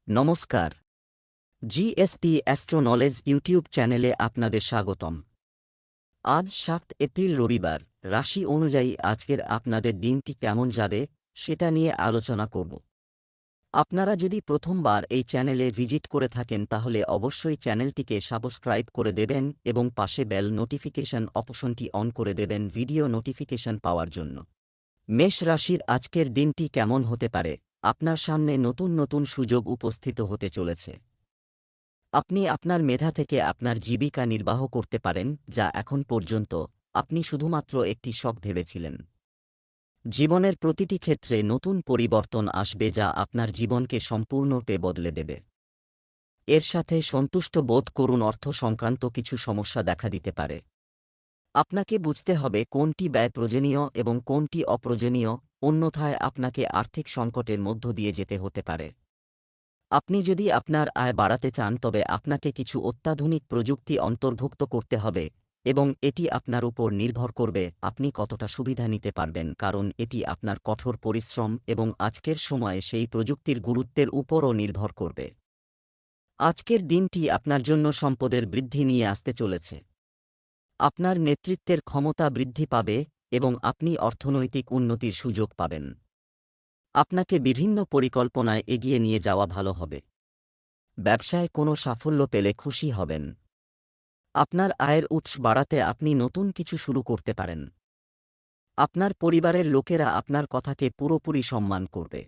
নমস্কার। GSP astro knowledge YouTube চ্যানেলে আপনাদের স্বাগতম। আজ ৭ এপ্রিল রবিবার। রাশি অনুযায়ী আজকের আপনাদের দিনটি কেমন যাবে সেটা নিয়ে আলোচনা করব। আপনারা যদি প্রথমবার এই চ্যানেলে ভিজিট করে থাকেন তাহলে অবশ্যই চ্যানেলটিকে সাবস্ক্রাইব করে দেবেন এবং পাশে বেল নোটিফিকেশন অপশনটি অন করে দেবেন ভিডিও নোটিফিকেশন পাওয়ার জন্য। মেষ রাশির আজকের দিনটি কেমন হতে পারে? আপনার সামনে নতুন নতুন সুযোগ উপস্থিত হতে চলেছে। আপনি আপনার মেধা থেকে আপনার জীবিকা নির্বাহ করতে পারেন, যা এখন পর্যন্ত আপনি শুধুমাত্র একটি শখ ভেবেছিলেন। জীবনের প্রতিটি ক্ষেত্রে নতুন পরিবর্তন আসবে যা আপনার জীবনকে সম্পূর্ণরূপে বদলে দেবে। এর সাথে সন্তুষ্ট বোধ করুন, অর্থ সংক্রান্ত কিছু সমস্যা দেখা দিতে পারে। আপনাকে বুঝতে হবে কোনটি ব্যয় প্রয়োজনীয় এবং কোনটি অপ্রয়োজনীয়, অন্যথায় আপনাকে আর্থিক সংকটের মধ্য দিয়ে যেতে হতে পারে। আপনি যদি আপনার আয় বাড়াতে চান তবে আপনাকে কিছু অত্যাধুনিক প্রযুক্তি অন্তর্ভুক্ত করতে হবে এবং এটি আপনার উপর নির্ভর করবে আপনি কতটা সুবিধা নিতে পারবেন, কারণ এটি আপনার কঠোর পরিশ্রম এবং আজকের সময়ে সেই প্রযুক্তির গুরুত্বের উপরও নির্ভর করবে। আজকের দিনটি আপনার জন্য সম্পদের বৃদ্ধি নিয়ে আসতে চলেছে। আপনার নেতৃত্বের ক্ষমতা বৃদ্ধি পাবে এবং আপনি অর্থনৈতিক উন্নতির সুযোগ পাবেন। আপনাকে বিভিন্ন পরিকল্পনায় এগিয়ে নিয়ে যাওয়া ভালো হবে। ব্যবসায় কোনো সাফল্য পেলে খুশি হবেন। আপনার আয়ের উৎস বাড়াতে আপনি নতুন কিছু শুরু করতে পারেন। আপনার পরিবারের লোকেরা আপনার কথাকে পুরোপুরি সম্মান করবে।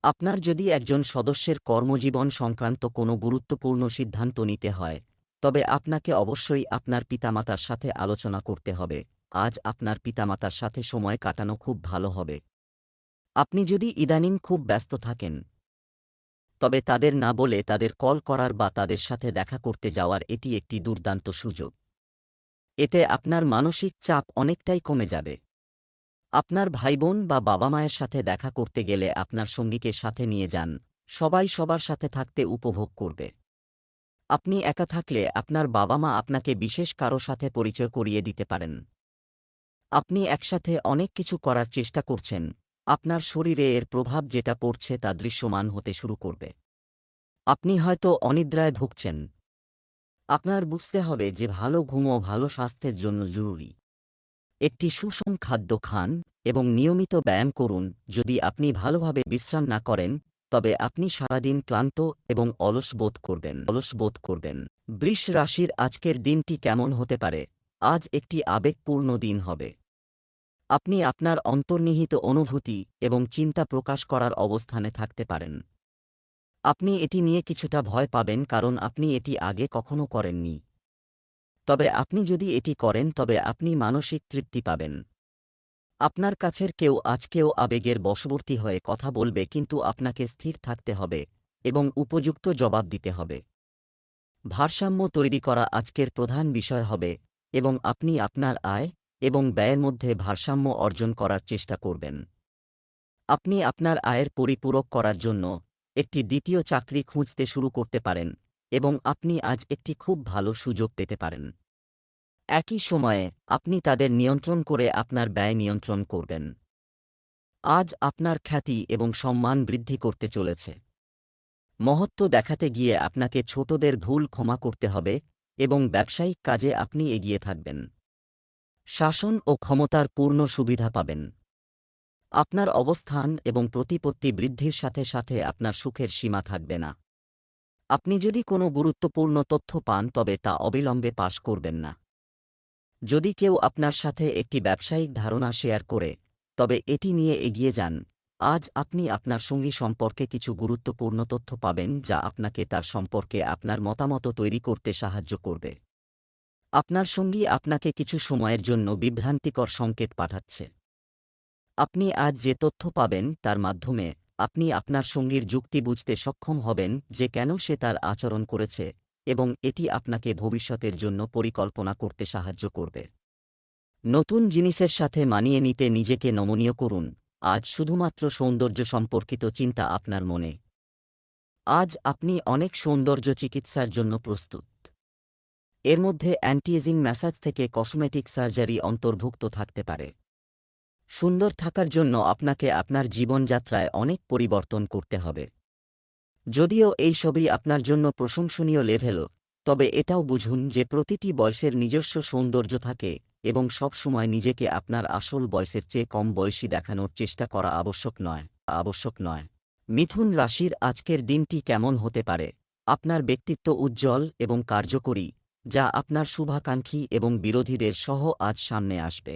আপনার যদি একজন সদস্যের কর্মজীবন সংক্রান্ত কোনো গুরুত্বপূর্ণ সিদ্ধান্ত নিতে হয়, তবে আপনাকে অবশ্যই আপনার পিতামাতার সাথে আলোচনা করতে হবে। আজ আপনার পিতামাতার সাথে সময় কাটানো খুব ভালো হবে। আপনি যদি ইদানিং খুব ব্যস্ত থাকেন, তবে তাদের না বলে তাদের কল করার বা তাদের সাথে দেখা করতে যাওয়ার এটি একটি দুর্দান্ত সুযোগ। এতে আপনার মানসিক চাপ অনেকটাই কমে যাবে। আপনার ভাইবোন বা বাবা মায়ের সাথে দেখা করতে গেলে আপনার সঙ্গীকে সাথে নিয়ে যান, সবাই সবার সাথে থাকতে উপভোগ করবে। আপনি একা থাকলে আপনার বাবা মা আপনাকে বিশেষ কারো সাথে পরিচয় করিয়ে দিতে পারেন। আপনি একসাথে অনেক কিছু করার চেষ্টা করছেন, আপনার শরীরে এর প্রভাব যেটা পড়ছে তা দৃশ্যমান হতে শুরু করবে। আপনি হয়তো অনিদ্রায় ভুগছেন। আপনার বুঝতে হবে যে ভালো ঘুমও ভালো স্বাস্থ্যের জন্য জরুরি। একটি সুষম খাদ্য খান এবং নিয়মিত ব্যায়াম করুন। যদি আপনি ভালোভাবে বিশ্রাম না করেন তবে আপনি সারাদিন ক্লান্ত এবং অলস বোধ করবেন। বৃষ রাশির আজকের দিনটি কেমন হতে পারে? আজ একটি আবেগপূর্ণ দিন হবে। আপনি আপনার অন্তর্নিহিত অনুভূতি এবং চিন্তা প্রকাশ করার অবস্থানে থাকতে পারেন। আপনি এটি নিয়ে কিছুটা ভয় পাবেন কারণ আপনি এটি আগে কখনো করেননি। তবে আপনি যদি এটি করেন তবে আপনি মানসিক তৃপ্তি পাবেন। আপনার কাছের কেউ আজকেও আবেগের বশবর্তী হয়ে কথা বলবে, কিন্তু আপনাকে স্থির থাকতে হবে এবং উপযুক্ত জবাব দিতে হবে। ভারসাম্য তৈরি করা আজকের প্রধান বিষয় হবে এবং আপনি আপনার আয় এবং ব্যয়ের মধ্যে ভারসাম্য অর্জন করার চেষ্টা করবেন। আপনি আপনার আয়ের পরিপূরক করার জন্য একটি দ্বিতীয় চাকরি খুঁজতে শুরু করতে পারেন এবং আপনি আজ একটি খুব ভালো সুযোগ পেতে পারেন। একই সময়ে আপনি তাদের নিয়ন্ত্রণ করে আপনার ব্যয় নিয়ন্ত্রণ করবেন। আজ আপনার খ্যাতি এবং সম্মান বৃদ্ধি করতে চলেছে। মহত্ব দেখাতে গিয়ে আপনাকে ছোটদের ভুল ক্ষমা করতে হবে এবং ব্যবসায়িক কাজে আপনি এগিয়ে থাকবেন। শাসন ও ক্ষমতার পূর্ণ সুবিধা পাবেন। আপনার অবস্থান এবং প্রতিপত্তি বৃদ্ধির সাথে সাথে আপনার সুখের সীমা থাকবে না। আপনি যদি কোনো গুরুত্বপূর্ণ তথ্য পান তবে তা অবিলম্বে পাশ করবেন না। যদি কেউ আপনার সাথে একটি ব্যবসায়িক ধারণা শেয়ার করে তবে এটি নিয়ে এগিয়ে যান। আজ আপনি আপনার সঙ্গী সম্পর্কে কিছু গুরুত্বপূর্ণ তথ্য পাবেন যা আপনাকে তার সম্পর্কে আপনার মতামত তৈরি করতে সাহায্য করবে। আপনার সঙ্গী আপনাকে কিছু সময়ের জন্য বিভ্রান্তিকর সংকেত পাঠাচ্ছে। আপনি আজ যে তথ্য পাবেন তার মাধ্যমে আপনি আপনার সঙ্গীর যুক্তি বুঝতে সক্ষম হবেন যে কেন সে তার আচরণ করেছে, এবং এটি আপনাকে ভবিষ্যতের জন্য পরিকল্পনা করতে সাহায্য করবে। নতুন জিনিসের সাথে মানিয়ে নিতে নিজেকে নমনীয় করুন। আজ শুধুমাত্র সৌন্দর্য সম্পর্কিত চিন্তা আপনার মনে। আজ আপনি অনেক সৌন্দর্য চিকিৎসার জন্য প্রস্তুত। এর মধ্যে অ্যান্টি-এজিং ম্যাসাজ থেকে কসমেটিক সার্জারি অন্তর্ভুক্ত থাকতে পারে। সুন্দর থাকার জন্য আপনাকে আপনার জীবনযাত্রায় অনেক পরিবর্তন করতে হবে। যদিও এই সবই আপনার জন্য প্রশংসনীয় লেভেল, তবে এটাও বুঝুন যে প্রতিটি বয়সের নিজস্ব সৌন্দর্য থাকে এবং সবসময় নিজেকে আপনার আসল বয়সের চেয়ে কম বয়সী দেখানোর চেষ্টা করা আবশ্যক নয়। মিথুন রাশির আজকের দিনটি কেমন হতে পারে? আপনার ব্যক্তিত্ব উজ্জ্বল এবং কার্যকরী, যা আপনার শুভাকাঙ্ক্ষী এবং বিরোধীদের সহ আজ সামনে আসবে।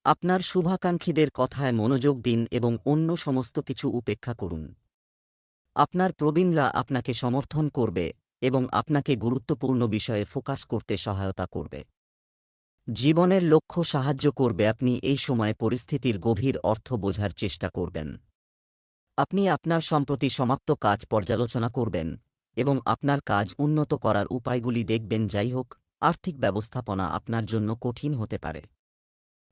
আপনার শুভাকাঙ্ক্ষীদের কথায় মনোযোগ দিন এবং অন্য সমস্ত কিছু উপেক্ষা করুন। আপনার প্রবীণরা আপনাকে সমর্থন করবে এবং আপনাকে গুরুত্বপূর্ণ বিষয়ে ফোকাস করতে সহায়তা করবে। জীবনের লক্ষ্য সাহায্য করবে। আপনি এই সময়ে পরিস্থিতির গভীর অর্থ বোঝার চেষ্টা করবেন। আপনি আপনার সম্প্রতি সমাপ্ত কাজ পর্যালোচনা করবেন এবং আপনার কাজ উন্নত করার উপায়গুলি দেখবেন। যাই হোক, আর্থিক ব্যবস্থাপনা আপনার জন্য কঠিন হতে পারে।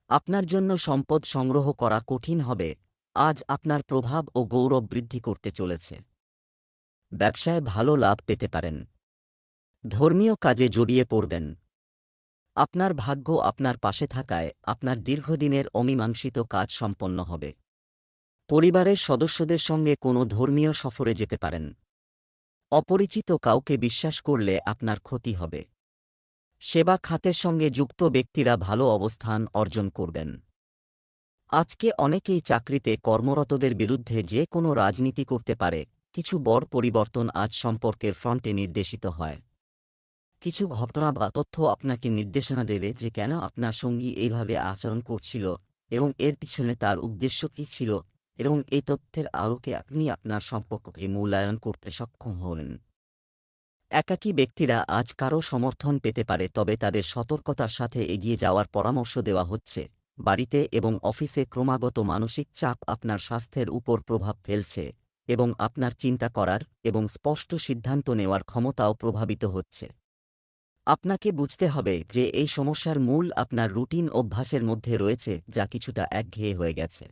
আপনার জন্য সম্পদ সংগ্রহ করা কঠিন হবে। আজ আপনার প্রভাব ও গৌরব বৃদ্ধি করতে চলেছে। ব্যবসায় ভালো লাভ পেতে পারেন। ধর্মীয় কাজে জড়িয়ে পড়বেন। আপনার ভাগ্য আপনার পাশে থাকায় আপনার দীর্ঘদিনের অমীমাংসিত কাজ সম্পন্ন হবে। পরিবারের সদস্যদের সঙ্গে কোনো ধর্মীয় সফরে যেতে পারেন। অপরিচিত কাউকে বিশ্বাস করলে আপনার ক্ষতি হবে। সেবা খাতের সঙ্গে যুক্ত ব্যক্তিরা ভালো অবস্থান অর্জন করবেন। আজকে অনেকেই চাকরিতে কর্মরতদের বিরুদ্ধে যে কোনো রাজনীতি করতে পারে। কিছু বড় পরিবর্তন আজ সম্পর্কের ফ্রন্টে নির্দেশিত হয়। কিছু ঘটনা বা তথ্য আপনাকে নির্দেশনা দেবে যে কেন আপনার সঙ্গী এইভাবে আচরণ করছিল এবং এর পিছনে তার উদ্দেশ্য কী ছিল, এবং এই তথ্যের আলোকে আপনি আপনার সম্পর্ককে মূল্যায়ন করতে সক্ষম হবেন। একাকী ব্যক্তিরা আজ কারও সমর্থন পেতে পারে, তবে তাদের সতর্কতার সাথে এগিয়ে যাওয়ার পরামর্শ দেওয়া হচ্ছে। বাড়িতে এবং অফিসে ক্রমাগত মানসিক চাপ আপনার স্বাস্থ্যের উপর প্রভাব ফেলছে এবং আপনার চিন্তা করার এবং স্পষ্ট সিদ্ধান্ত নেওয়ার ক্ষমতাও প্রভাবিত হচ্ছে। আপনাকে বুঝতে হবে যে এই সমস্যার মূল আপনার রুটিন অভ্যাসের মধ্যে রয়েছে, যা কিছুটা একঘেয়ে হয়ে গেছে।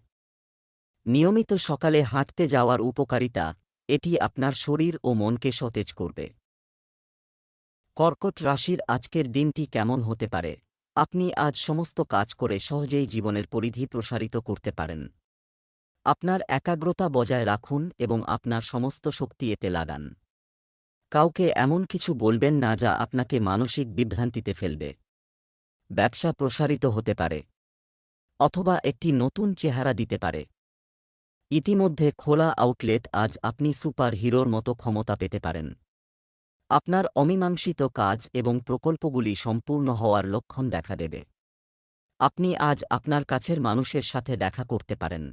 নিয়মিত সকালে হাঁটতে যাওয়ার উপকারিতা, এটি আপনার শরীর ও মনকে সতেজ করবে। কর্কট রাশির আজকের দিনটি কেমন হতে পারে? আপনি আজ সমস্ত কাজ করে সহজেই জীবনের পরিধি প্রসারিত করতে পারেন। আপনার একাগ্রতা বজায় রাখুন এবং আপনার সমস্ত শক্তি এতে লাগান। কাউকে এমন কিছু বলবেন না যা আপনাকে মানসিক বিভ্রান্তিতে ফেলবে। ব্যবসা প্রসারিত হতে পারে অথবা একটি নতুন চেহারা দিতে পারে। ইতিমধ্যে খোলা আউটলেট, আজ আপনি সুপার হিরোর মতো ক্ষমতা পেতে পারেন। আপনার অমীমাংসিত কাজ এবং প্রকল্পগুলি সম্পূর্ণ হওয়ার লক্ষণ দেখা দেবে। আপনি আজ আপনার কাছের মানুষের সাথে দেখা করতে পারেন।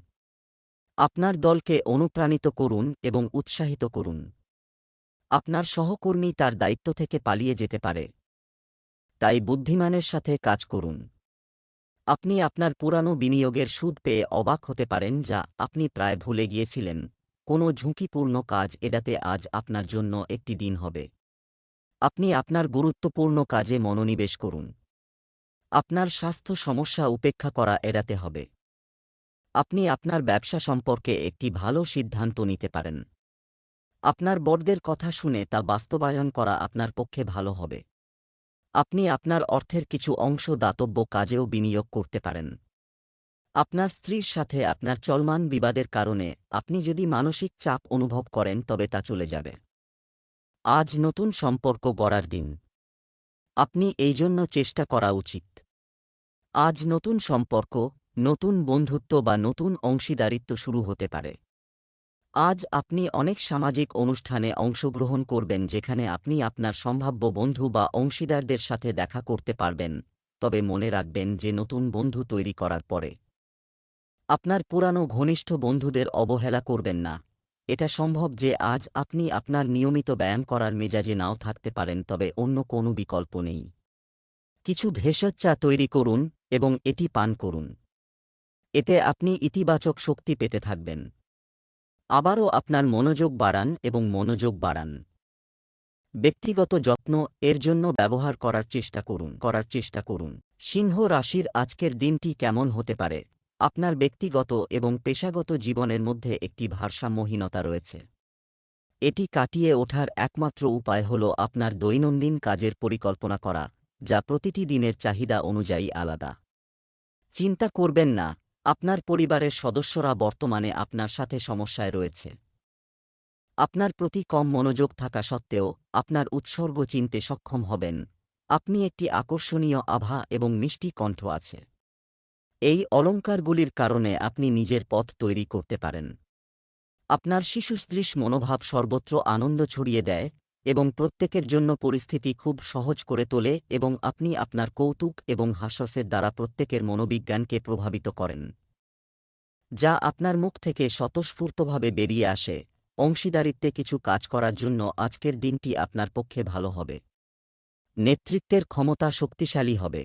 আপনার দলকে অনুপ্রাণিত করুন এবং উৎসাহিত করুন। আপনার সহকর্মী তার দায়িত্ব থেকে পালিয়ে যেতে পারে, তাই বুদ্ধিমানের সাথে কাজ করুন। আপনি আপনার পুরানো বিনিয়োগের সুদ পেয়ে অবাক হতে পারেন, যা আপনি প্রায় ভুলে গিয়েছিলেন। কোনো ঝুঁকিপূর্ণ কাজ এড়াতে আজ আপনার জন্য একটি দিন হবে। আপনি আপনার গুরুত্বপূর্ণ কাজে মনোনিবেশ করুন। আপনার স্বাস্থ্য সমস্যা উপেক্ষা করা এড়াতে হবে। আপনি আপনার ব্যবসা সম্পর্কে একটি ভালো সিদ্ধান্ত নিতে পারেন। আপনার বড়দের কথা শুনে তা বাস্তবায়ন করা আপনার পক্ষে ভালো হবে। আপনি আপনার অর্থের কিছু অংশ দাতব্য কাজেও বিনিয়োগ করতে পারেন। আপনার স্ত্রীর সাথে আপনার চলমান বিবাদের কারণে আপনি যদি মানসিক চাপ অনুভব করেন, তবে তা চলে যাবে। আজ নতুন সম্পর্ক গড়ার দিন। আপনি এই জন্য চেষ্টা করা উচিত। আজ নতুন সম্পর্ক, নতুন বন্ধুত্ব বা নতুন অংশীদারিত্ব শুরু হতে পারে। আজ আপনি অনেক সামাজিক অনুষ্ঠানে অংশগ্রহণ করবেন, যেখানে আপনি আপনার সম্ভাব্য বন্ধু বা অংশীদারদের সাথে দেখা করতে পারবেন। তবে মনে রাখবেন যে নতুন বন্ধু তৈরি করার পরে আপনার পুরানো ঘনিষ্ঠ বন্ধুদের অবহেলা করবেন না। এটা সম্ভব যে আজ আপনি আপনার নিয়মিত ব্যায়াম করার মেজাজে নাও থাকতে পারেন, তবে অন্য কোনো বিকল্প নেই। কিছু ভেষজ চা তৈরি করুন এবং এটি পান করুন। এতে আপনি ইতিবাচক শক্তি পেতে থাকবেন। আবারও আপনার মনোযোগ বাড়ান এবং মনোযোগ বাড়ান। ব্যক্তিগত যত্ন এর জন্য ব্যবহার করার চেষ্টা করুন। সিংহ রাশির আজকের দিনটি কেমন হতে পারে? আপনার ব্যক্তিগত এবং পেশাগত জীবনের মধ্যে একটি ভারসাম্যহীনতা রয়েছে। এটি কাটিয়ে ওঠার একমাত্র উপায় হল আপনার দৈনন্দিন কাজের পরিকল্পনা করা, যা প্রতিটি দিনের চাহিদা অনুযায়ী আলাদা। চিন্তা করবেন না, আপনার পরিবারের সদস্যরা বর্তমানে আপনার সাথে সমস্যায় রয়েছে। আপনার প্রতি কম মনোযোগ থাকা সত্ত্বেও আপনার উৎসর্গ চিনতে সক্ষম হবেন। আপনি একটি আকর্ষণীয় আভা এবং মিষ্টি কণ্ঠ আছে। এই অলংকারগুলির কারণে আপনি নিজের পথ তৈরি করতে পারেন। আপনার শিশুসদৃশ মনোভাব সর্বত্র আনন্দ ছড়িয়ে দেয় এবং প্রত্যেকের জন্য পরিস্থিতি খুব সহজ করে তোলে এবং আপনি আপনার কৌতুক এবং হাস্যের দ্বারা প্রত্যেকের মনোবিজ্ঞানকে প্রভাবিত করেন, যা আপনার মুখ থেকে স্বতঃস্ফূর্তভাবে বেরিয়ে আসে। অংশীদারিত্বে কিছু কাজ করার জন্য আজকের দিনটি আপনার পক্ষে ভালো হবে। নেতৃত্বের ক্ষমতা শক্তিশালী হবে।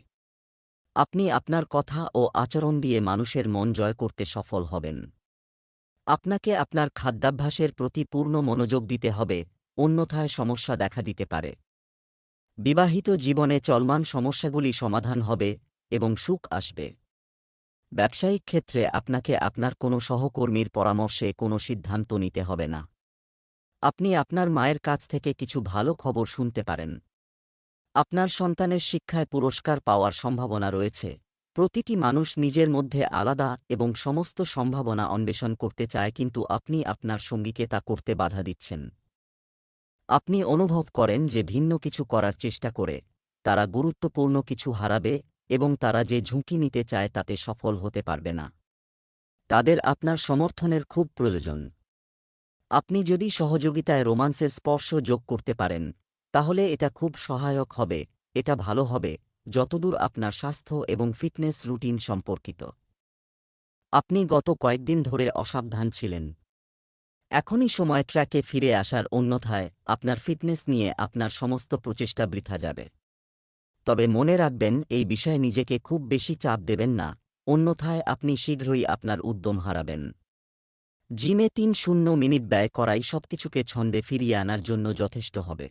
আপনি আপনার কথা ও আচরণ দিয়ে মানুষের মন জয় করতে সফল হবেন। আপনাকে আপনার খাদ্যাভ্যাসের প্রতি পূর্ণ মনোযোগ দিতে হবে, অন্যথায় সমস্যা দেখা দিতে পারে। বিবাহিত জীবনে চলমান সমস্যাগুলি সমাধান হবে এবং সুখ আসবে। ব্যবসায়িক ক্ষেত্রে আপনাকে আপনার কোনো সহকর্মীর পরামর্শে কোনো সিদ্ধান্ত নিতে হবে না। আপনি আপনার মায়ের কাছ থেকে কিছু ভালো খবর শুনতে পারেন। আপনার সন্তানের শিক্ষায় পুরস্কার পাওয়ার সম্ভাবনা রয়েছে। প্রতিটি মানুষ নিজের মধ্যে আলাদা এবং সমস্ত সম্ভাবনা অন্বেষণ করতে চায়, কিন্তু আপনি আপনার সঙ্গীকে তা করতে বাধা দিচ্ছেন। আপনি অনুভব করেন যে ভিন্ন কিছু করার চেষ্টা করে তারা গুরুত্বপূর্ণ কিছু হারাবে এবং তারা যে ঝুঁকি নিতে চায় তাতে সফল হতে পারবে না। তাদের আপনার সমর্থনের খুব প্রয়োজন। আপনি যদি সহযোগিতায় রোমান্সের স্পর্শ যোগ করতে পারেন, তাহলে এটা খুব সহায়ক হবে। এটা ভালো হবে যতদূর আপনার স্বাস্থ্য এবং ফিটনেস রুটিন সম্পর্কিত। আপনি গত কয়েকদিন ধরে অসাবধান ছিলেন। এখনই সময় ট্র্যাকে ফিরে আসার, অন্যথায় আপনার ফিটনেস নিয়ে আপনার সমস্ত প্রচেষ্টা বৃথা যাবে। তবে মনে রাখবেন, এই বিষয়ে নিজেকে খুব বেশি চাপ দেবেন না, অন্যথায় আপনি শীঘ্রই আপনার উদ্যম হারাবেন। জিমে ৩-০ মিনিট ব্যয় করাই সবকিছুকে ছন্দে ফিরিয়ে আনার জন্য যথেষ্ট হবে।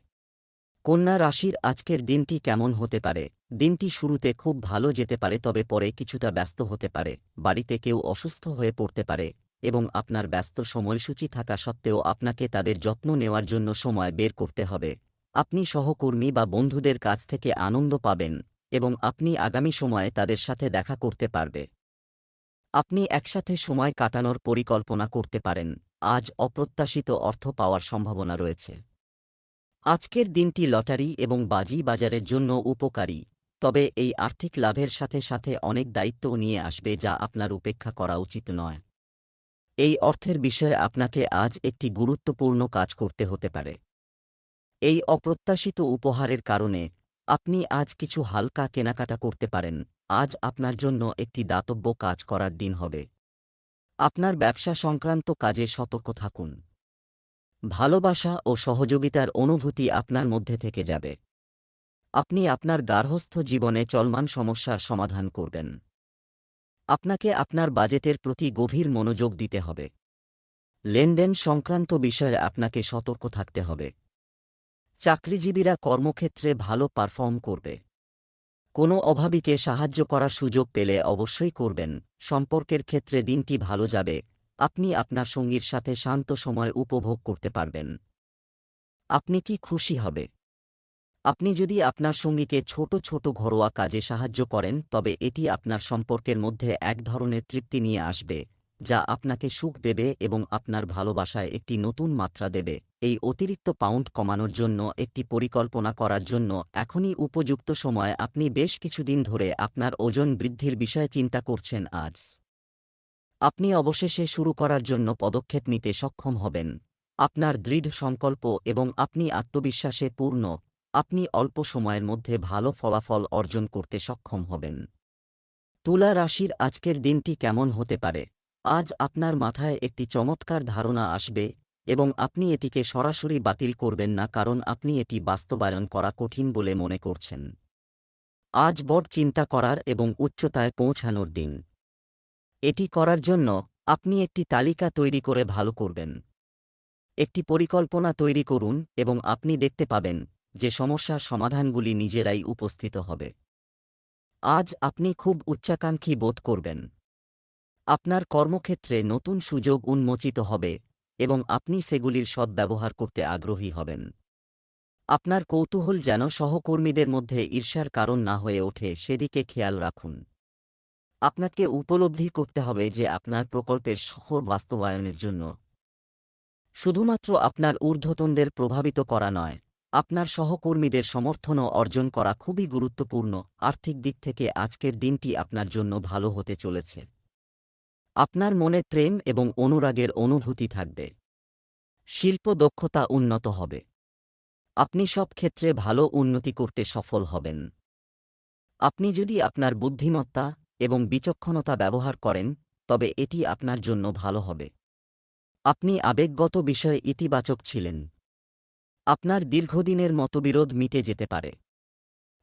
কন্যা রাশির আজকের দিনটি কেমন হতে পারে? দিনটি শুরুতে খুব ভালো যেতে পারে, তবে পরে কিছুটা ব্যস্ত হতে পারে। বাড়িতে কেউ অসুস্থ হয়ে পড়তে পারে এবং আপনার ব্যস্ত সময়সূচি থাকা সত্ত্বেও আপনাকে তাদের যত্ন নেওয়ার জন্য সময় বের করতে হবে। আপনি সহকর্মী বা বন্ধুদের কাছ থেকে আনন্দ পাবেন এবং আপনি আগামী সময়ে তাদের সাথে দেখা করতে পারবে। আপনি একসাথে সময় কাটানোর পরিকল্পনা করতে পারেন। আজ অপ্রত্যাশিত অর্থ পাওয়ার সম্ভাবনা রয়েছে। আজকের দিনটি লটারি এবং বাজি বাজারের জন্য উপকারী, তবে এই আর্থিক লাভের সাথে সাথে অনেক দায়িত্বও নিয়ে আসবে যা আপনার উপেক্ষা করা উচিত নয়। এই অর্থের বিষয়ে আপনাকে আজ একটি গুরুত্বপূর্ণ কাজ করতে হতে পারে। এই অপ্রত্যাশিত উপহারের কারণে আপনি আজ কিছু হালকা কেনাকাটা করতে পারেন। আজ আপনার জন্য একটি দাতব্য কাজ করার দিন হবে। আপনার ব্যবসা সংক্রান্ত কাজে সতর্ক থাকুন। ভালোবাসা ও সহযোগিতার অনুভূতি আপনার মধ্যে থেকে যাবে। আপনি আপনার গার্হস্থ্য জীবনে চলমান সমস্যার সমাধান করবেন। আপনাকে আপনার বাজেটের প্রতি গভীর মনোযোগ দিতে হবে। লেনদেন সংক্রান্ত বিষয়ে আপনাকে সতর্ক থাকতে হবে। চাকরিজীবীরা কর্মক্ষেত্রে ভালো পারফর্ম করবে। কোনো অভাবীকে সাহায্য করার সুযোগ পেলে অবশ্যই করবেন। সম্পর্কের ক্ষেত্রে দিনটি ভালো যাবে। আপনি আপনার সঙ্গীর সাথে শান্ত সময় উপভোগ করতে পারবেন। আপনি কি খুশি হবে? আপনি যদি আপনার সঙ্গীকে ছোট ছোট ঘরোয়া কাজে সাহায্য করেন, তবে এটি আপনার সম্পর্কের মধ্যে এক ধরনের তৃপ্তি নিয়ে আসবে, যা আপনাকে সুখ দেবে এবং আপনার ভালোবাসায় একটি নতুন মাত্রা দেবে। এই অতিরিক্ত পাউন্ড কমানোর জন্য একটি পরিকল্পনা করার জন্য এখনই উপযুক্ত সময়। আপনি বেশ কিছুদিন ধরে আপনার ওজন বৃদ্ধির বিষয়ে চিন্তা করছেন। আজ আপনি অবশেষে শুরু করার জন্য পদক্ষেপ নিতে সক্ষম হবেন। আপনার দৃঢ় সংকল্প এবং আপনি আত্মবিশ্বাসে পূর্ণ। আপনি অল্প সময়ের মধ্যে ভালো ফলাফল অর্জন করতে সক্ষম হবেন। তুলা রাশির আজকের দিনটি কেমন হতে পারে? আজ আপনার মাথায় একটি চমৎকার ধারণা আসবে এবং আপনি এটিকে সরাসরি বাতিল করবেন না, কারণ আপনি এটি বাস্তবায়ন করা কঠিন বলে মনে করছেন। আজ বড় চিন্তা করার এবং উচ্চতায় পৌঁছানোর দিন। এটি করার জন্য আপনি একটি তালিকা তৈরি করে ভালো করবেন। একটি পরিকল্পনা তৈরি করুন এবং আপনি দেখতে পাবেন যে সমস্যার সমাধানগুলি নিজেরাই উপস্থিত হবে। আজ আপনি খুব উচ্চাকাঙ্ক্ষী বোধ করবেন। আপনার কর্মক্ষেত্রে নতুন সুযোগ উন্মোচিত হবে এবং আপনি সেগুলির সদ্ব্যবহার করতে আগ্রহী হবেন। আপনার কৌতূহল যেন সহকর্মীদের মধ্যে ঈর্ষার কারণ না হয়ে ওঠে, সেদিকে খেয়াল রাখুন। আপনাকে উপলব্ধি করতে হবে যে আপনার প্রকল্পের সফল বাস্তবায়নের জন্য শুধুমাত্র আপনার ঊর্ধ্বতনদের প্রভাবিত করা নয়, আপনার সহকর্মীদের সমর্থনও অর্জন করা খুবই গুরুত্বপূর্ণ। আর্থিক দিক থেকে আজকের দিনটি আপনার জন্য ভালো হতে চলেছে। আপনার মনে প্রেম এবং অনুরাগের অনুভূতি থাকবে। শিল্প দক্ষতা উন্নত হবে। আপনি সব ক্ষেত্রে ভালো উন্নতি করতে সফল হবেন। আপনি যদি আপনার বুদ্ধিমত্তা এবং বিচক্ষণতা ব্যবহার করেন, তবে এটি আপনার জন্য ভালো হবে। আপনি আবেগগত বিষয়ে ইতিবাচক ছিলেন। আপনার দীর্ঘদিনের মতবিরোধ মিটে যেতে পারে।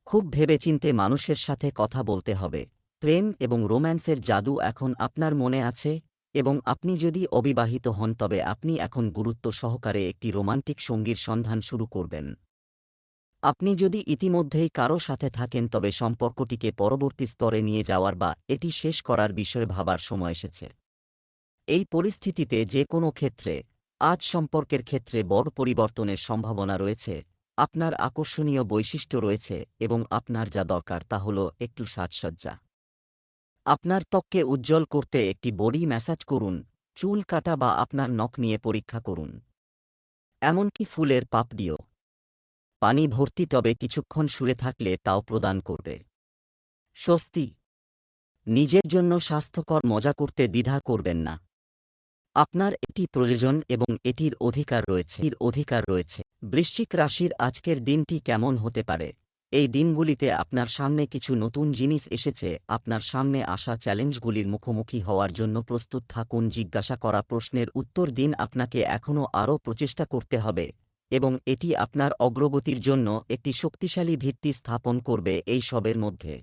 খুব ভেবেচিন্তে মানুষের সাথে কথা বলতে হবে। প্রেম এবং রোম্যান্সের জাদু এখন আপনার মনে আছে, এবং আপনি যদি অবিবাহিত হন তবে আপনি এখন গুরুত্ব সহকারে একটি রোমান্টিক সঙ্গীর সন্ধান শুরু করবেন। আপনি যদি ইতিমধ্যেই কারও সাথে থাকেন তবে সম্পর্কটিকে পরবর্তী স্তরে নিয়ে যাওয়ার বা এটি শেষ করার বিষয়ে ভাবার সময় এসেছে। এই পরিস্থিতিতে যে কোনো ক্ষেত্রে, আজ সম্পর্কের ক্ষেত্রে বড় পরিবর্তনের সম্ভাবনা রয়েছে। আপনার আকর্ষণীয় বৈশিষ্ট্য রয়েছে এবং আপনার যা দরকার তা হল একটু সাজসজ্জা। আপনার ত্বককে উজ্জ্বল করতে একটি বডি ম্যাসাজ করুন, চুল কাটা বা আপনার নখ নিয়ে পরীক্ষা করুন। এমনকি ফুলের পাপড়িও পানি ভর্তি তবে কিছুক্ষণ শুয়ে থাকলে তাও প্রদান করবে স্বস্তি। নিজের জন্য স্বাস্থ্যকর মজা করতে দ্বিধা করবেন না। আপনার এটি প্রয়োজন এবং এটির অধিকার রয়েছে। বৃশ্চিক রাশির আজকের দিনটি কেমন হতে পারে? এই দিনগুলিতে আপনার সামনে কিছু নতুন জিনিস এসেছে। আপনার সামনে আসা চ্যালেঞ্জগুলির মুখোমুখি হওয়ার জন্য প্রস্তুত থাকুন। জিজ্ঞাসা করা প্রশ্নের উত্তর দিন। আপনাকে এখনও আরও প্রচেষ্টা করতে হবে, এবং এটি আপনার অগ্রগতির জন্য একটি শক্তিশালী ভিত্তি স্থাপন করবে। এই সবের মধ্যে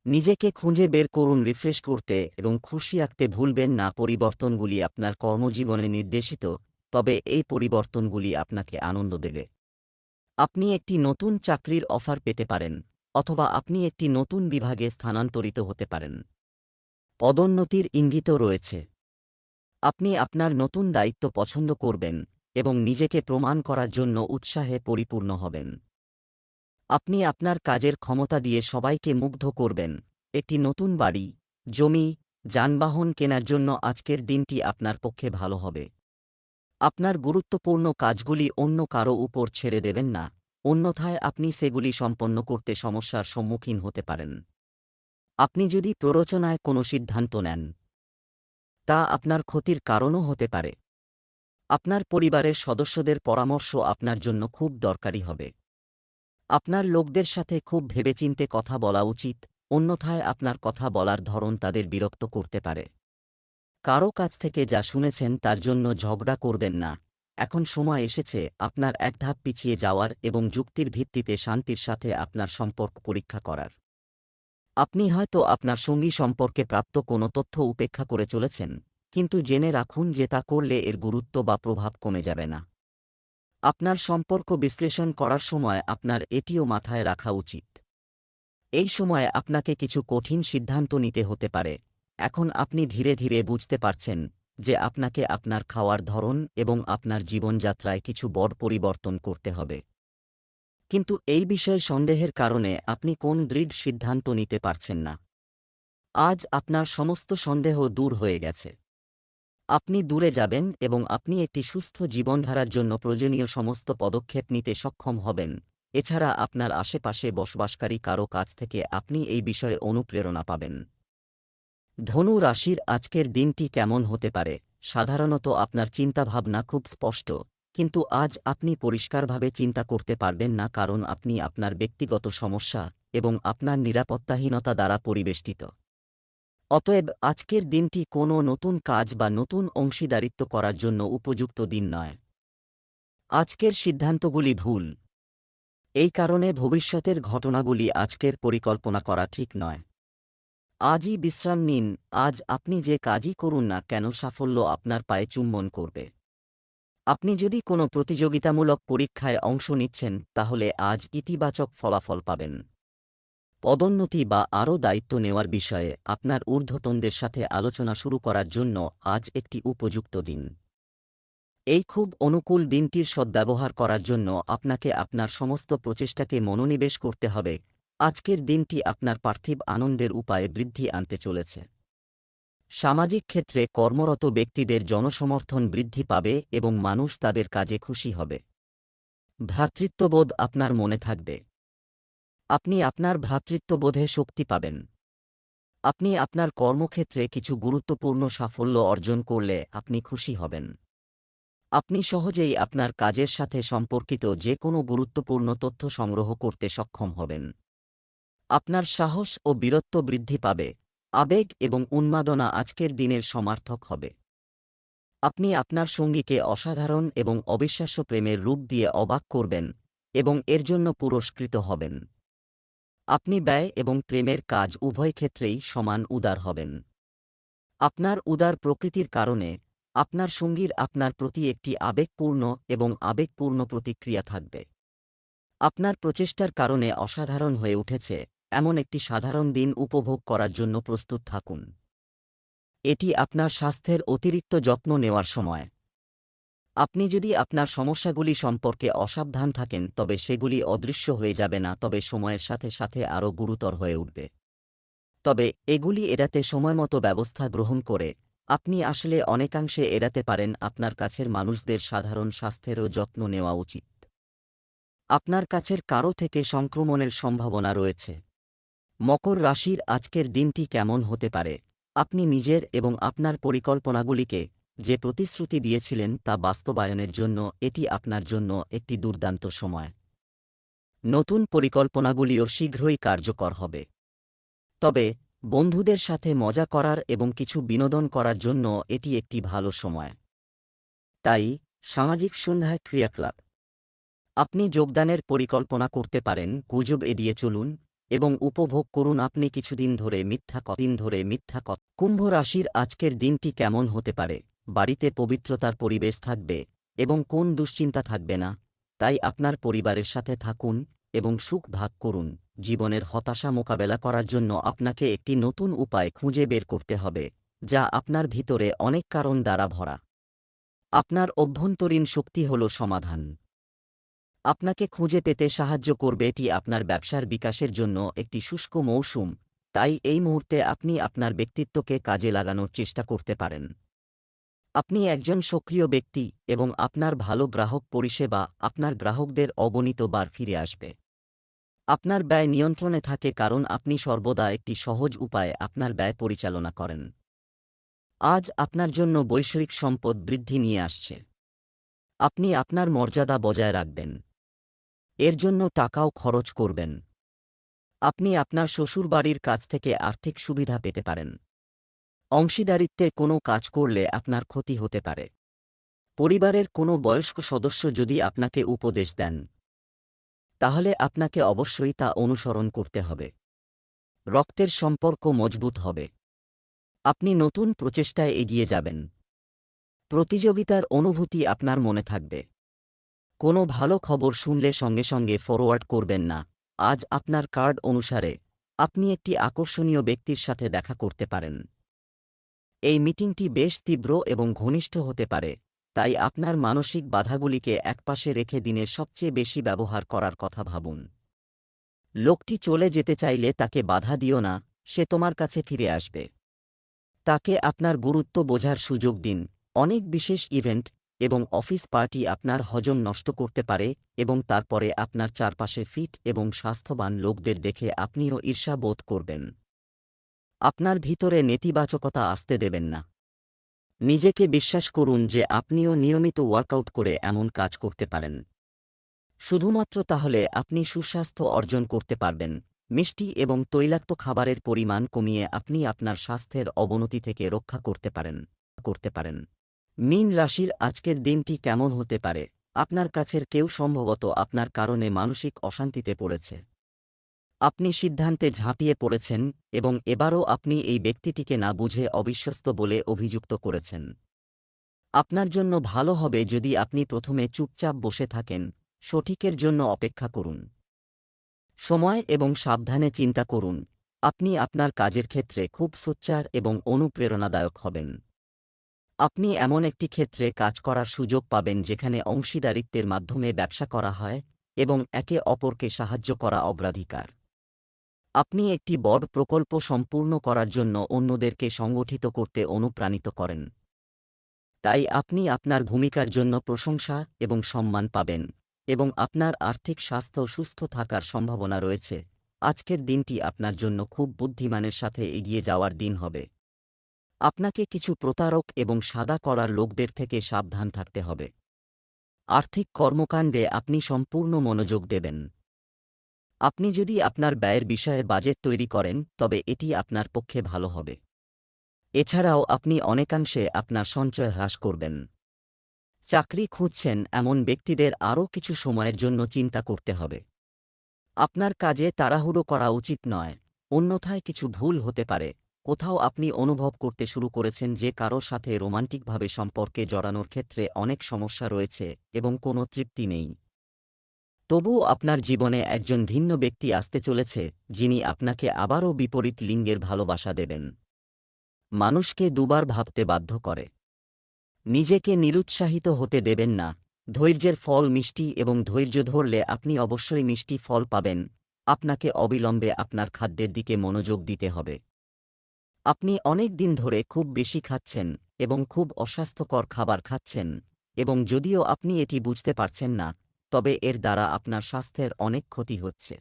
নিজেকে খুঁজে বের করুন, রিফ্রেশ করতে এবং খুশি রাখতে ভুলবেন না। পরিবর্তনগুলি আপনার কর্মজীবনে নির্দেশিত, তবে এই পরিবর্তনগুলি আপনাকে আনন্দ দেবে। আপনি একটি নতুন চাকরির অফার পেতে পারেন, অথবা আপনি একটি নতুন বিভাগে স্থানান্তরিত হতে পারেন। পদোন্নতির ইঙ্গিতও রয়েছে। আপনি আপনার নতুন দায়িত্ব পছন্দ করবেন এবং নিজেকে প্রমাণ করার জন্য উৎসাহে পরিপূর্ণ হবেন। আপনি আপনার কাজের ক্ষমতা দিয়ে সবাইকে মুগ্ধ করবেন। একটি নতুন বাড়ি, জমি, যানবাহন কেনার জন্য আজকের দিনটি আপনার পক্ষে ভালো হবে। আপনার গুরুত্বপূর্ণ কাজগুলি অন্য কারও উপর ছেড়ে দেবেন না, অন্যথায় আপনি সেগুলি সম্পন্ন করতে সমস্যার সম্মুখীন হতে পারেন। আপনি যদি প্ররোচনায় কোনো সিদ্ধান্ত নেন, তা আপনার ক্ষতির কারণও হতে পারে। আপনার পরিবারের সদস্যদের পরামর্শ আপনার জন্য খুব দরকারি হবে। আপনার লোকদের সাথে খুব ভেবেচিন্তে কথা বলা উচিত, অন্যথায় আপনার কথা বলার ধরন তাদের বিরক্ত করতে পারে। কারও কাছ থেকে যা শুনেছেন তার জন্য ঝগড়া করবেন না। এখন সময় এসেছে আপনার এক ধাপ পিছিয়ে যাওয়ার এবং যুক্তির ভিত্তিতে শান্তির সাথে আপনার সম্পর্ক পরীক্ষা করার। আপনি হয়তো আপনার সঙ্গী সম্পর্কে প্রাপ্ত কোনো তথ্য উপেক্ষা করে চলেছেন, কিন্তু জেনে রাখুন যে তা করলে এর গুরুত্ব বা প্রভাব কমে যাবে না। আপনার সম্পর্ক বিশ্লেষণ করার সময় আপনার এটিও মাথায় রাখা উচিত। এই সময়ে আপনাকে কিছু কঠিন সিদ্ধান্ত নিতে হতে পারে। এখন আপনি ধীরে ধীরে বুঝতে পারছেন যে আপনাকে আপনার খাওয়ার ধরন এবং আপনার জীবনযাত্রায় কিছু বড় পরিবর্তন করতে হবে। কিন্তু এই বিষয়ে সন্দেহের কারণে আপনি কোন দৃঢ় সিদ্ধান্ত নিতে পারছেন না। আজ আপনার সমস্ত সন্দেহ দূর হয়ে গেছে। আপনি দূরে যাবেন এবং আপনি একটি সুস্থ জীবনধারার জন্য প্রয়োজনীয় সমস্ত পদক্ষেপ নিতে সক্ষম হবেন। এছাড়া আপনার আশেপাশে বসবাসকারী কারও কাছ থেকে আপনি এই বিষয়ে অনুপ্রেরণা পাবেন। ধনু রাশির আজকের দিনটি কেমন হতে পারে? সাধারণত আপনার চিন্তাভাবনা খুব স্পষ্ট, কিন্তু আজ আপনি পরিষ্কারভাবে চিন্তা করতে পারবেন না, কারণ আপনি আপনার ব্যক্তিগত সমস্যা এবং আপনার নিরাপত্তাহীনতা দ্বারা পরিবেষ্টিত। অতএব আজকের দিনটি কোনো নতুন কাজ বা নতুন অংশীদারিত্ব করার জন্য উপযুক্ত দিন নয়। আজকের সিদ্ধান্তগুলি ভুল। এই কারণে ভবিষ্যতের ঘটনাগুলি আজকের পরিকল্পনা করা ঠিক নয়। আজই বিশ্রাম নিন। আজ আপনি যে কাজই করুন না কেন, সাফল্য আপনার পায়ে চুম্বন করবে। আপনি যদি কোনো প্রতিযোগিতামূলক পরীক্ষায় অংশ নিচ্ছেন তাহলে আজ ইতিবাচক ফলাফল পাবেন। পদোন্নতি বা আরও দায়িত্ব নেওয়ার বিষয়ে আপনার ঊর্ধ্বতনদের সাথে আলোচনা শুরু করার জন্য আজ একটি উপযুক্ত দিন। এই খুব অনুকূল দিনটির সদ্ব্যবহার করার জন্য আপনাকে আপনার সমস্ত প্রচেষ্টাকে মনোনিবেশ করতে হবে। আজকের দিনটি আপনার পার্থিব আনন্দের উপায়ে বৃদ্ধি আনতে চলেছে। সামাজিক ক্ষেত্রে কর্মরত ব্যক্তিদের জনসমর্থন বৃদ্ধি পাবে এবং মানুষ তাদের কাজে খুশি হবে। ভ্রাতৃত্ববোধ আপনার মনে থাকবে। আপনি আপনার ভ্রাতৃত্ববোধে শক্তি পাবেন। আপনি আপনার কর্মক্ষেত্রে কিছু গুরুত্বপূর্ণ সাফল্য অর্জন করলে আপনি খুশি হবেন। আপনি সহজেই আপনার কাজের সাথে সম্পর্কিত যে কোনো গুরুত্বপূর্ণ তথ্য সংগ্রহ করতে সক্ষম হবেন। আপনার সাহস ও বীরত্ব বৃদ্ধি পাবে। আবেগ এবং উন্মাদনা আজকের দিনের সমার্থক হবে। আপনি আপনার সঙ্গীকে অসাধারণ এবং অবিশ্বাস্য প্রেমের রূপ দিয়ে অবাক করবেন এবং এর জন্য পুরস্কৃত হবেন। আপনি ব্যয় এবং প্রেমের কাজ উভয় ক্ষেত্রেই সমান উদার হবেন। আপনার উদার প্রকৃতির কারণে আপনার সঙ্গীর আপনার প্রতি একটি আবেগপূর্ণ এবং আবেগপূর্ণ প্রতিক্রিয়া থাকবে। আপনার প্রচেষ্টার কারণে অসাধারণ হয়ে উঠেছে এমন একটি সাধারণ দিন উপভোগ করার জন্য প্রস্তুত থাকুন। এটি আপনার স্বাস্থ্যের অতিরিক্ত যত্ন নেওয়ার সময়। আপনি যদি আপনার সমস্যাগুলি সম্পর্কে অসাবধান থাকেন তবে সেগুলি অদৃশ্য হয়ে যাবে না, তবে সময়ের সাথে সাথে আরও গুরুতর হয়ে উঠবে। তবে এগুলি এড়াতে সময়মতো ব্যবস্থা গ্রহণ করে আপনি আসলে অনেকাংশে এড়াতে পারেন। আপনার কাছের মানুষদের সাধারণ স্বাস্থ্যেরও যত্ন নেওয়া উচিত। আপনার কাছের কারো থেকে সংক্রমণের সম্ভাবনা রয়েছে। মকর রাশির আজকের দিনটি কেমন হতে পারে? আপনি নিজের এবং আপনার পরিকল্পনাগুলিকে যে প্রতিশ্রুতি দিয়েছিলেন তা বাস্তবায়নের জন্য এটি আপনার জন্য একটি দুর্দান্ত সময়। নতুন পরিকল্পনাগুলিও শীঘ্রই কার্যকর হবে। তবে বন্ধুদের সাথে মজা করার এবং কিছু বিনোদন করার জন্য এটি একটি ভালো সময়। তাই সামাজিক সন্ধ্যায় ক্রিয়াকলাপ আপনি যোগদানের পরিকল্পনা করতে পারেন। গুজব এড়িয়ে চলুন এবং উপভোগ করুন। আপনি কিছুদিন ধরে মিথ্যা কথা। কুম্ভ রাশির আজকের দিনটি কেমন হতে পারে? বাড়িতে পবিত্রতার পরিবেশ থাকবে এবং কোন দুশ্চিন্তা থাকবে না। তাই আপনার পরিবারের সাথে থাকুন এবং সুখ ভাগ করুন। জীবনের হতাশা মোকাবেলা করার জন্য আপনাকে একটি নতুন উপায় খুঁজে বের করতে হবে, যা আপনার ভিতরে অনেক কারণ দ্বারা ভরা। আপনার অভ্যন্তরীণ শক্তি হল সমাধান। আপনাকে খুঁজে পেতে সাহায্য করবে। এটি আপনার ব্যবসার বিকাশের জন্য একটি শুষ্ক মৌসুম, তাই এই মুহূর্তে আপনি আপনার ব্যক্তিত্বকে কাজে লাগানোর চেষ্টা করতে পারেন। আপনি একজন সক্রিয় ব্যক্তি এবং আপনার ভালো গ্রাহক পরিষেবা আপনার গ্রাহকদের অগণিত বার ফিরে আসবে। আপনার ব্যয় নিয়ন্ত্রণে থাকে কারণ আপনি সর্বদা একটি সহজ উপায়ে আপনার ব্যয় পরিচালনা করেন। আজ আপনার জন্য বৈষয়িক সম্পদ বৃদ্ধি নিয়ে আসছে। আপনি আপনার মর্যাদা বজায় রাখবেন। এর জন্য টাকাও খরচ করবেন। আপনি আপনার শ্বশুরবাড়ির কাছ থেকে আর্থিক সুবিধা পেতে পারেন। অংশীদারিত্বে কোনো কাজ করলে আপনার ক্ষতি হতে পারে। পরিবারের কোনো বয়স্ক সদস্য যদি আপনাকে উপদেশ দেন, তাহলে আপনাকে অবশ্যই তা অনুসরণ করতে হবে। রক্তের সম্পর্ক মজবুত হবে। আপনি নতুন প্রচেষ্টায় এগিয়ে যাবেন। প্রতিযোগিতার অনুভূতি আপনার মনে থাকবে। কোনো ভালো খবর শুনলে সঙ্গে সঙ্গে ফরওয়ার্ড করবেন না। আজ আপনার কার্ড অনুসারে আপনি একটি আকর্ষণীয় ব্যক্তির সাথে দেখা করতে পারেন। এই মিটিংটি বেশ তীব্র এবং ঘনিষ্ঠ হতে পারে, তাই আপনার মানসিক বাধাগুলিকে একপাশে রেখে দিনের সবচেয়ে বেশি ব্যবহার করার কথা ভাবুন। লোকটি চলে যেতে চাইলে তাকে বাধা দিও না, সে তোমার কাছে ফিরে আসবে। তাকে আপনার গুরুত্ব বোঝার সুযোগ দিন। অনেক বিশেষ ইভেন্ট এবং অফিস পার্টি আপনার হজম নষ্ট করতে পারে এবং তারপরে আপনার চারপাশে ফিট এবং স্বাস্থ্যবান লোকদের দেখে আপনিও ঈর্ষা বোধ করবেন। আপনার ভিতরে নেতিবাচকতা আসতে দেবেন না। নিজেকে বিশ্বাস করুন যে আপনিও নিয়মিত ওয়ার্কআউট করে এমন কাজ করতে পারেন। শুধুমাত্র তাহলে আপনি সুস্বাস্থ্য অর্জন করতে পারবেন। মিষ্টি এবং তৈলাক্ত খাবারের পরিমাণ কমিয়ে আপনি আপনার স্বাস্থ্যের অবনতি থেকে রক্ষা করতে পারেন। মীন রাশির আজকের দিনটি কেমন হতে পারে? আপনার কাছের কেউ সম্ভবত আপনার কারণে মানসিক অশান্তিতে পড়েছে। আপনি সিদ্ধান্তে ঝাঁপিয়ে পড়েছেন এবং এবারও আপনি এই ব্যক্তিটিকে না বুঝে অবিশ্বস্ত বলে অভিযুক্ত করেছেন। আপনার জন্য ভালো হবে যদি আপনি প্রথমে চুপচাপ বসে থাকেন। সঠিকের জন্য অপেক্ষা করুন। সময় এবং সাবধানে চিন্তা করুন। আপনি আপনার কাজের ক্ষেত্রে খুব সোচ্চার এবং অনুপ্রেরণাদায়ক হবেন। আপনি এমন একটি ক্ষেত্রে কাজ করার সুযোগ পাবেন যেখানে অংশীদারিত্বের মাধ্যমে ব্যবসা করা হয় এবং একে অপরকে সাহায্য করা অগ্রাধিকার। আপনি একটি বড় প্রকল্প সম্পূর্ণ করার জন্য অন্যদেরকে সংগঠিত করতে অনুপ্রাণিত করেন। তাই আপনি আপনার ভূমিকার জন্য প্রশংসা এবং সম্মান পাবেন, এবং আপনার আর্থিক স্বাস্থ্য সুস্থ থাকার সম্ভাবনা রয়েছে। আজকের দিনটি আপনার জন্য খুব বুদ্ধিমানের সাথে এগিয়ে যাওয়ার দিন হবে। আপনাকে কিছু প্রতারক এবং সাদা করার লোকদের থেকে সাবধান থাকতে হবে। আর্থিক কর্মকাণ্ডে আপনি সম্পূর্ণ মনোযোগ দেবেন। আপনি যদি আপনার ব্যয়ের বিষয়ে বাজেট তৈরি করেন তবে এটি আপনার পক্ষে ভালো হবে। এছাড়াও আপনি অনেকাংশে আপনার সঞ্চয় হ্রাস করবেন। চাকরি খুঁজছেন এমন ব্যক্তিদের আরও কিছু সময়ের জন্য চিন্তা করতে হবে। আপনার কাজে তাড়াহুড়ো করা উচিত নয়, অন্যথায় কিছু ভুল হতে পারে। কোথাও আপনি অনুভব করতে শুরু করেছেন যে কারো সাথে রোমান্টিকভাবে সম্পর্কে জড়ানোর ক্ষেত্রে অনেক সমস্যা রয়েছে এবং কোনো তৃপ্তি নেই। তবুও আপনার জীবনে একজন ভিন্ন ব্যক্তি আসতে চলেছে যিনি আপনাকে আবারও বিপরীত লিঙ্গের ভালোবাসা দেবেন। মানুষকে দুবার ভাবতে বাধ্য করে। নিজেকে নিরুৎসাহিত হতে দেবেন না। ধৈর্যের ফল মিষ্টি এবং ধৈর্য ধরলে আপনি অবশ্যই মিষ্টি ফল পাবেন। আপনাকে অবিলম্বে আপনার খাদ্যের দিকে মনোযোগ দিতে হবে। আপনি অনেক দিন ধরে খুব বেশি খাচ্ছেন এবং খুব অস্বাস্থ্যকর খাবার খাচ্ছেন, এবং যদিও আপনি এটি বুঝতে পারছেন না, তবে এর দ্বারা আপনার স্বাস্থ্যের অনেক ক্ষতি হচ্ছে।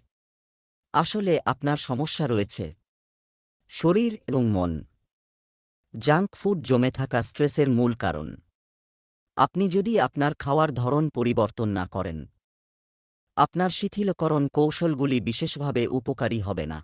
আসলে আপনার সমস্যা রয়েছে শরীর এবং মন। জাঙ্ক ফুড জমে থাকা স্ট্রেসের মূল কারণ। আপনি যদি আপনার খাওয়ার ধরন পরিবর্তন না করেন, আপনার শিথিলকরণ কৌশলগুলি বিশেষভাবে উপকারী হবে না।